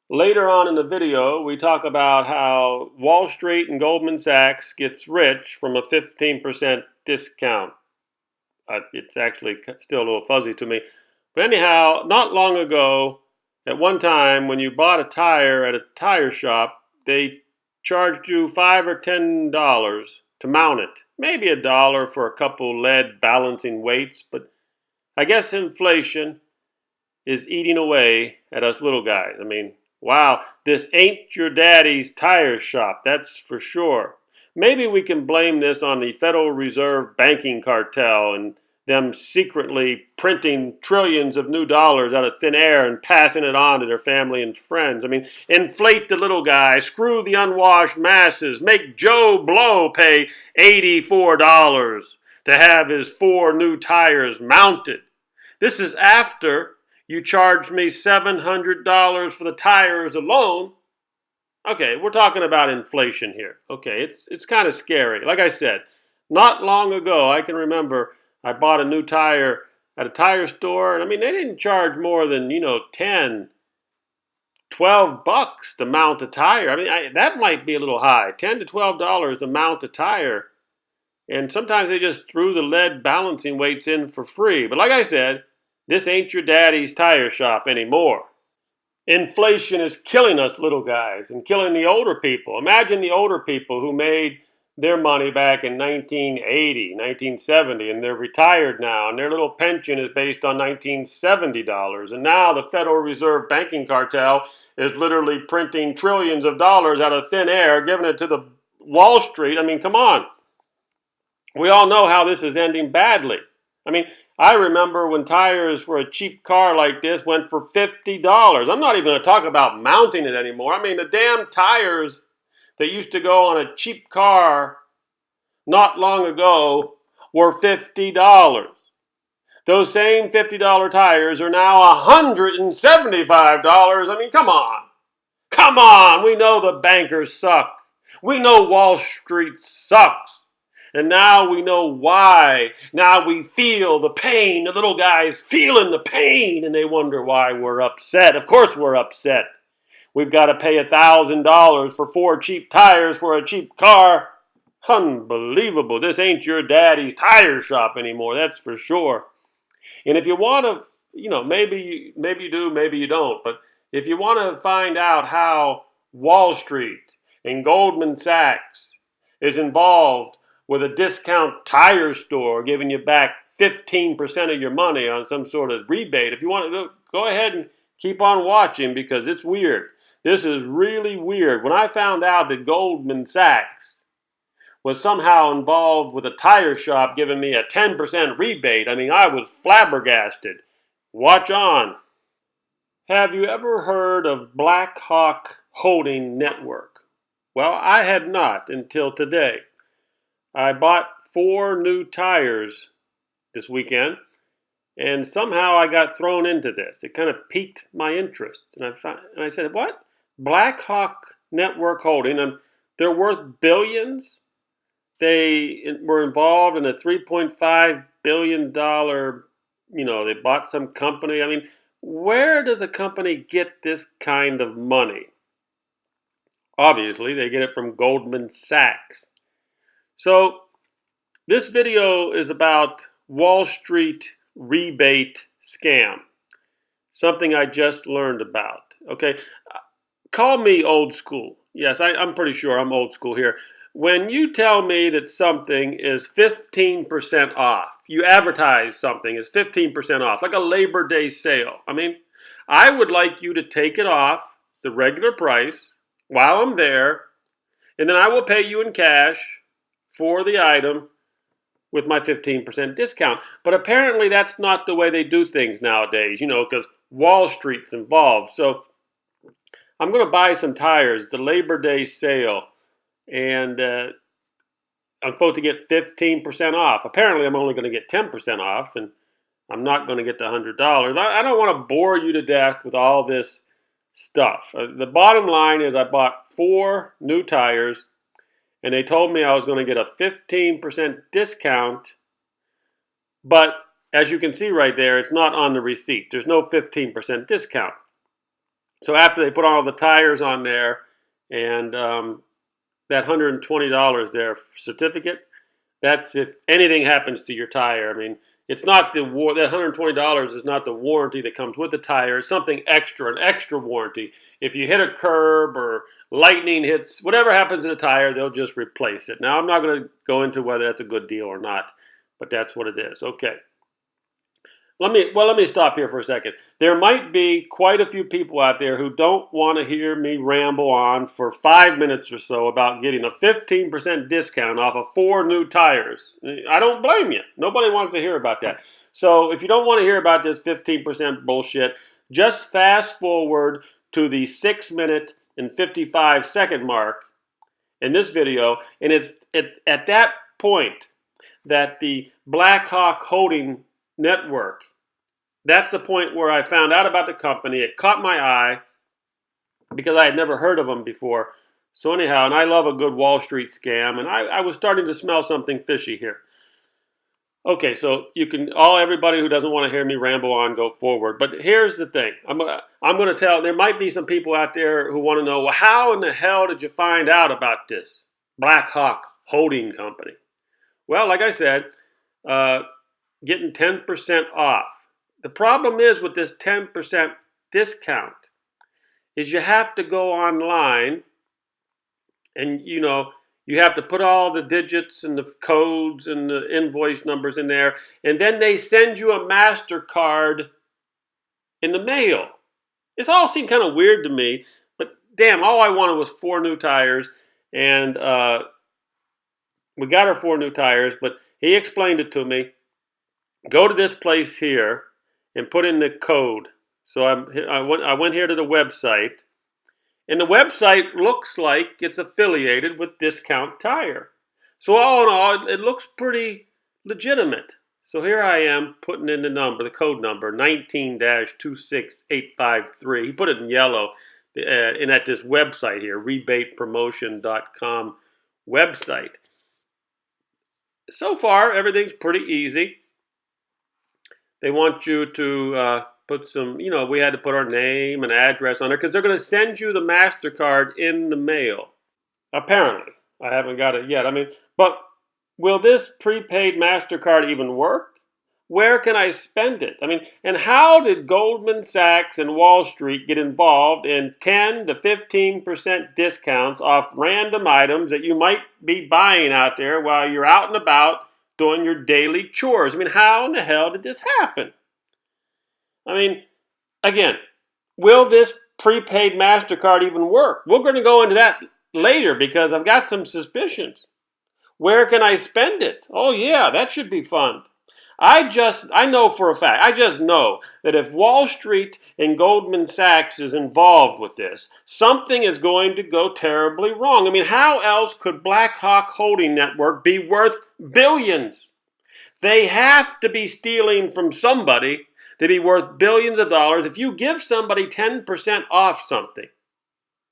Later on in the video, we talk about how Wall Street and Goldman Sachs gets rich from a 15% discount. It's actually still a little fuzzy to me. But anyhow, not long ago, at one time, when you bought a tire at a tire shop, they charged you $5 or $10 to mount it. Maybe $1 for a couple lead balancing weights, but I guess inflation is eating away at us little guys. I mean, wow, this ain't your daddy's tire shop, that's for sure. Maybe we can blame this on the Federal Reserve banking cartel and them secretly printing trillions of new dollars out of thin air and passing it on to their family and friends. I mean, inflate the little guy, screw the unwashed masses, make Joe Blow pay $84 to have his 4 new tires mounted. This is after you charged me $700 for the tires alone. Okay, we're talking about inflation here. Okay, it's kind of scary. Like I said, not long ago, I can remember I bought a new tire at a tire store, and I mean, they didn't charge more than, 10, $12 to mount a tire. I mean, that might be a little high. $10 to $12 to mount a tire. And sometimes they just threw the lead balancing weights in for free. But like I said, this ain't your daddy's tire shop anymore. Inflation is killing us little guys and killing the older people. Imagine the older people who made their money back in 1980, 1970, and they're retired now, and their little pension is based on 1970 dollars. And now the Federal Reserve banking cartel is literally printing trillions of dollars out of thin air, giving it to the Wall Street. I mean, come on. We all know how this is ending badly. I mean, I remember when tires for a cheap car like this went for $50. I'm not even going to talk about mounting it anymore. I mean, the damn tires that used to go on a cheap car not long ago were $50. Those same $50 tires are now $175. I mean, come on. Come on. We know the bankers suck. We know Wall Street sucks. And now we know why. Now we feel the pain. The little guy's feeling the pain, and they wonder why we're upset. Of course we're upset. We've got to pay $1,000 for 4 cheap tires for a cheap car. Unbelievable. This ain't your daddy's tire shop anymore, that's for sure. And if you want to, maybe you do, maybe you don't, but if you want to find out how Wall Street and Goldman Sachs is involved with a discount tire store giving you back 15% of your money on some sort of rebate, if you want to go ahead and keep on watching because it's weird. This is really weird. When I found out that Goldman Sachs was somehow involved with a tire shop giving me a 10% rebate, I mean, I was flabbergasted. Watch on. Have you ever heard of Black Hawk Holding Network? Well, I had not until today. I bought 4 new tires this weekend, and somehow I got thrown into this. It kind of piqued my interest, and I said, "What? Black Hawk Network Holding? They're worth billions. They were involved in a $3.5 billion. They bought some company. I mean, where does a company get this kind of money? Obviously, they get it from Goldman Sachs. So this video is about Wall Street rebate scam, something I just learned about. Okay, call me old school. Yes, I'm pretty sure I'm old school here. When you tell me that something is 15% off, you advertise something is 15% off, like a Labor Day sale. I mean, I would like you to take it off the regular price while I'm there, and then I will pay you in cash for the item with my 15% discount. But apparently that's not the way they do things nowadays, because Wall Street's involved. So I'm going to buy some tires. It's a Labor Day sale, and I'm supposed to get 15% off. Apparently I'm only going to get 10% off, and I'm not going to get the $100. I don't want to bore you to death with all this stuff. The bottom line is I bought 4 new tires, and they told me I was going to get a 15% discount, but as you can see right there, it's not on the receipt. There's no 15% discount. So after they put all the tires on there and that $120 there certificate, that's if anything happens to your tire. I mean, it's not that $120 is not the warranty that comes with the tire. It's something extra, an extra warranty. If you hit a curb or lightning hits, whatever happens to the tire, they'll just replace it. Now, I'm not going to go into whether that's a good deal or not, but that's what it is. Okay. Let me stop here for a second. There might be quite a few people out there who don't want to hear me ramble on for 5 minutes or so about getting a 15% discount off of 4 new tires. I don't blame you. Nobody wants to hear about that. So if you don't want to hear about this 15% bullshit, just fast forward to the 6 minute and 55-second mark in this video, and it's at that point that the Blackhawk Holding Network, that's the point where I found out about the company. It caught my eye because I had never heard of them before. So anyhow, and I love a good Wall Street scam, and I was starting to smell something fishy here. Okay, so you can, everybody who doesn't want to hear me ramble on, go forward. But here's the thing. I'm going to tell, there might be some people out there who want to know, well, how in the hell did you find out about this Blackhawk Holding Company? Well, like I said, getting 10% off. The problem is with this 10% discount is you have to go online and, you have to put all the digits and the codes and the invoice numbers in there, and then they send you a MasterCard in the mail. This all seemed kind of weird to me, but damn, all I wanted was 4 new tires, and we got our 4 new tires, but he explained it to me. Go to this place here and put in the code. So I went here to the website, and the website looks like it's affiliated with Discount Tire. So all in all, it looks pretty legitimate. So here I am putting in the code number, 19-26853. He put it in yellow, and at this website here, rebatepromotion.com website. So far, everything's pretty easy. They want you to put some, we had to put our name and address on there because they're going to send you the MasterCard in the mail. Apparently. I haven't got it yet. But will this prepaid MasterCard even work? Where can I spend it? And how did Goldman Sachs and Wall Street get involved in 10 to 15% discounts off random items that you might be buying out there while you're out and about doing your daily chores? How in the hell did this happen? Again, will this prepaid MasterCard even work? We're going to go into that later because I've got some suspicions. Where can I spend it? Oh yeah, that should be fun. I know for a fact, I just know that if Wall Street and Goldman Sachs is involved with this, something is going to go terribly wrong. How else could Blackhawk Holding Network be worth billions? They have to be stealing from somebody to be worth billions of dollars. If you give somebody 10% off something,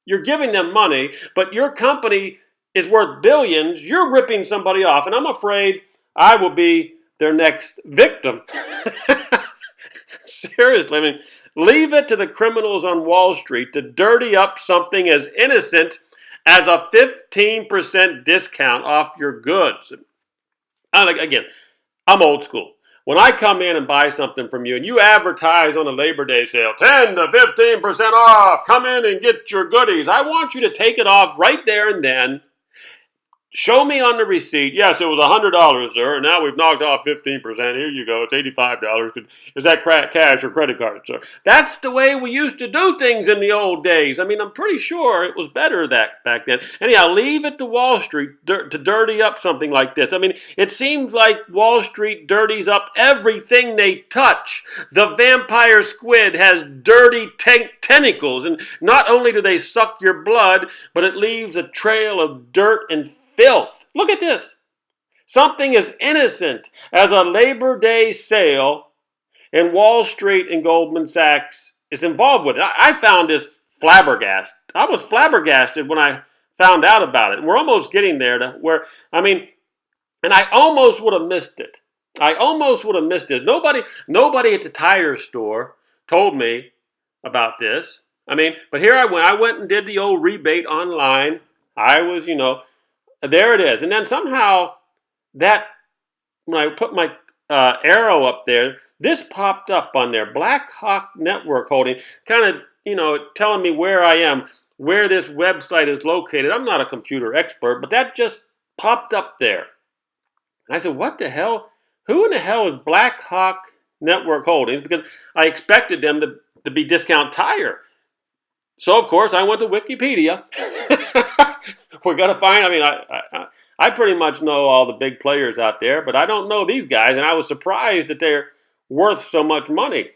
you're giving them money, but your company is worth billions, you're ripping somebody off, and I'm afraid I will be their next victim. Seriously, leave it to the criminals on Wall Street to dirty up something as innocent as a 15% discount off your goods. Again, I'm old school. When I come in and buy something from you and you advertise on a Labor Day sale, 10 to 15% off, come in and get your goodies, I want you to take it off right there and then. Show me on the receipt, yes, it was $100, sir, and now we've knocked off 15%. Here you go, it's $85. Is that cash or credit card, sir? That's the way we used to do things in the old days. I'm pretty sure it was better back then. Anyhow, leave it to Wall Street to dirty up something like this. It seems like Wall Street dirties up everything they touch. The vampire squid has dirty tentacles, and not only do they suck your blood, but it leaves a trail of dirt and filth. Look at this. Something as innocent as a Labor Day sale, and Wall Street and Goldman Sachs is involved with it. I found this flabbergasted. I was flabbergasted when I found out about it. And we're almost getting there to where, and I almost would have missed it. Nobody at the tire store told me about this. I mean, but here I went. I went and did the old rebate online. I was, there it is. And then somehow that, when I put my arrow up there, this popped up on there. Black Hawk Network Holding, kind of, telling me where I am, where this website is located. I'm not a computer expert, but that just popped up there. And I said, what the hell? Who in the hell is Black Hawk Network Holdings? Because I expected them to be Discount Tire. So, of course, I went to Wikipedia. We're going to find, I pretty much know all the big players out there, but I don't know these guys, and I was surprised that they're worth so much money.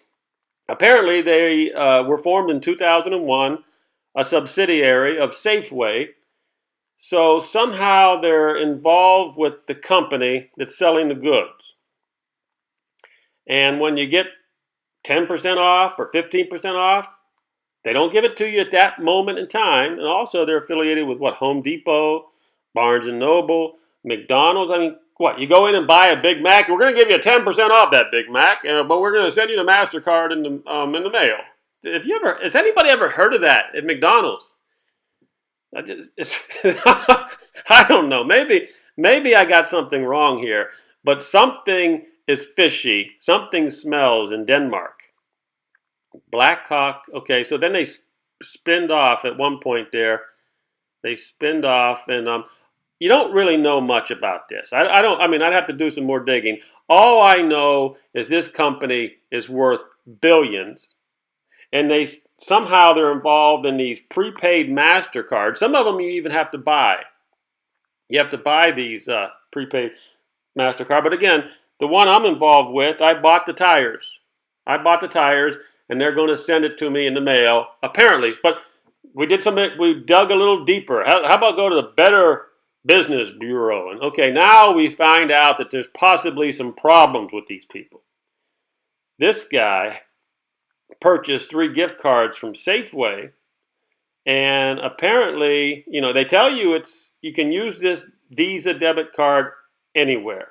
Apparently, they were formed in 2001, a subsidiary of Safeway. So somehow they're involved with the company that's selling the goods. And when you get 10% off or 15% off, they don't give it to you at that moment in time. And also they're affiliated with Home Depot, Barnes & Noble, McDonald's. I mean, you go in and buy a Big Mac, we're going to give you 10% off that Big Mac, but we're going to send you the MasterCard in the mail. Has anybody ever heard of that at McDonald's? I don't know. Maybe I got something wrong here, but something is fishy. Something smells in Denmark. Black Hawk. Okay, so then they spinned off at one point there. They spinned off, and you don't really know much about this. I don't. I mean, I'd have to do some more digging. All I know is this company is worth billions, and somehow they're involved in these prepaid MasterCards. Some of them you even have to buy. You have to buy these prepaid MasterCard. But again, the one I'm involved with, I bought the tires. And they're going to send it to me in the mail, apparently. But we dug a little deeper. How about go to the Better Business Bureau? And okay, now we find out that there's possibly some problems with these people. This guy purchased 3 gift cards from Safeway, and apparently, they tell you you can use this Visa debit card anywhere.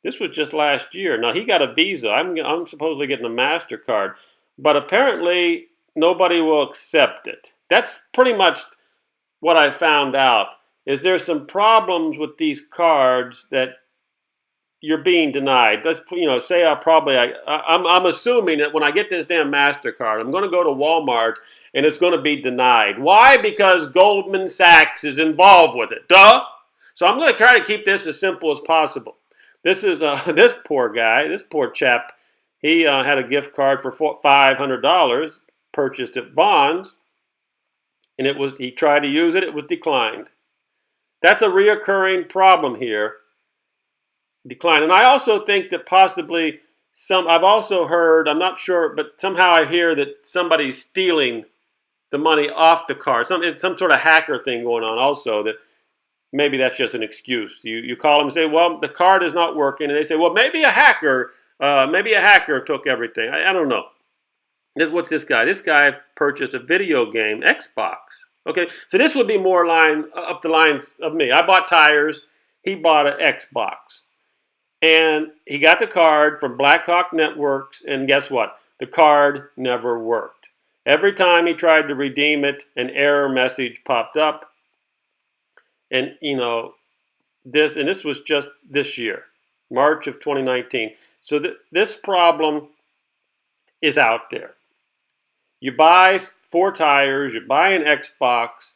This was just last year. Now, he got a Visa. I'm supposedly getting a MasterCard. But apparently, nobody will accept it. That's pretty much what I found out, is there's some problems with these cards that you're being denied. Let's, say I'm assuming that when I get this damn MasterCard, I'm going to go to Walmart and it's going to be denied. Why? Because Goldman Sachs is involved with it. Duh! So I'm going to try to keep this as simple as possible. This is this poor guy, this poor chap. He had a gift card for $500 purchased at Vons, and he tried to use it. It was declined. That's a reoccurring problem here. Decline. And I also think that possibly I've also heard, I'm not sure, but somehow I hear that somebody's stealing the money off the card. It's some sort of hacker thing going on also, that maybe that's just an excuse. You call them and say, well, the card is not working. And they say, well, maybe a hacker took everything. I don't know. What's this guy? This guy purchased a video game, Xbox. Okay, so this would be more up the lines of me. I bought tires. He bought an Xbox. And he got the card from Black Hawk Networks, and guess what? The card never worked. Every time he tried to redeem it, an error message popped up. And, this was just this year, March of 2019. So this problem is out there. You buy 4 tires, you buy an Xbox,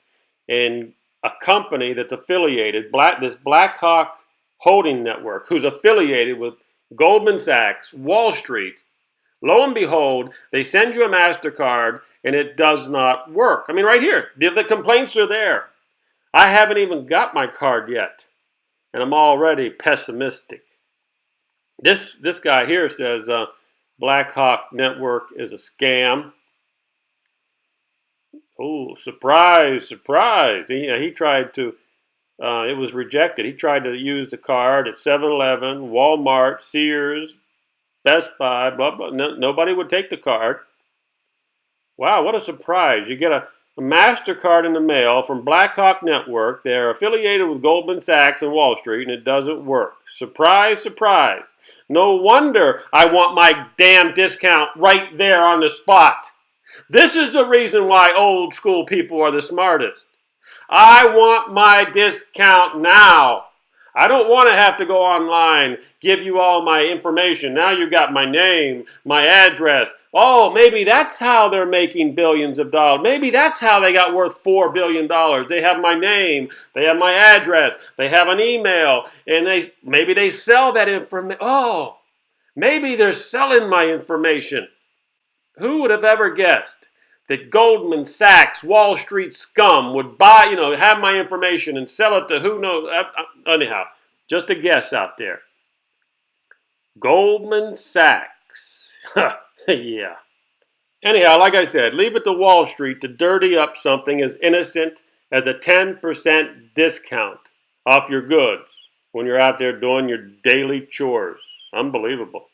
and a company that's affiliated, this Black Hawk Holding Network, who's affiliated with Goldman Sachs, Wall Street, lo and behold, they send you a MasterCard and it does not work. I mean, right here, the complaints are there. I haven't even got my card yet, and I'm already pessimistic. This guy here says Black Hawk Network is a scam. Oh, surprise, surprise. He tried to, it was rejected. He tried to use the card at 7-Eleven, Walmart, Sears, Best Buy, blah, blah. Nobody would take the card. Wow, what a surprise. You get a MasterCard in the mail from Black Hawk Network. They're affiliated with Goldman Sachs and Wall Street, and it doesn't work. Surprise, surprise. No wonder I want my damn discount right there on the spot. This is the reason why old school people are the smartest. I want my discount now. I don't want to have to go online, give you all my information. Now you got my name, my address. Oh, maybe that's how they're making billions of dollars. Maybe that's how they got worth $4 billion. They have my name, they have my address, they have an email, and maybe they sell that information. Oh, maybe they're selling my information. Who would have ever guessed that Goldman Sachs, Wall Street scum would buy, have my information and sell it to who knows? Anyhow, just a guess out there. Goldman Sachs. Yeah. Anyhow, like I said, leave it to Wall Street to dirty up something as innocent as a 10% discount off your goods when you're out there doing your daily chores. Unbelievable.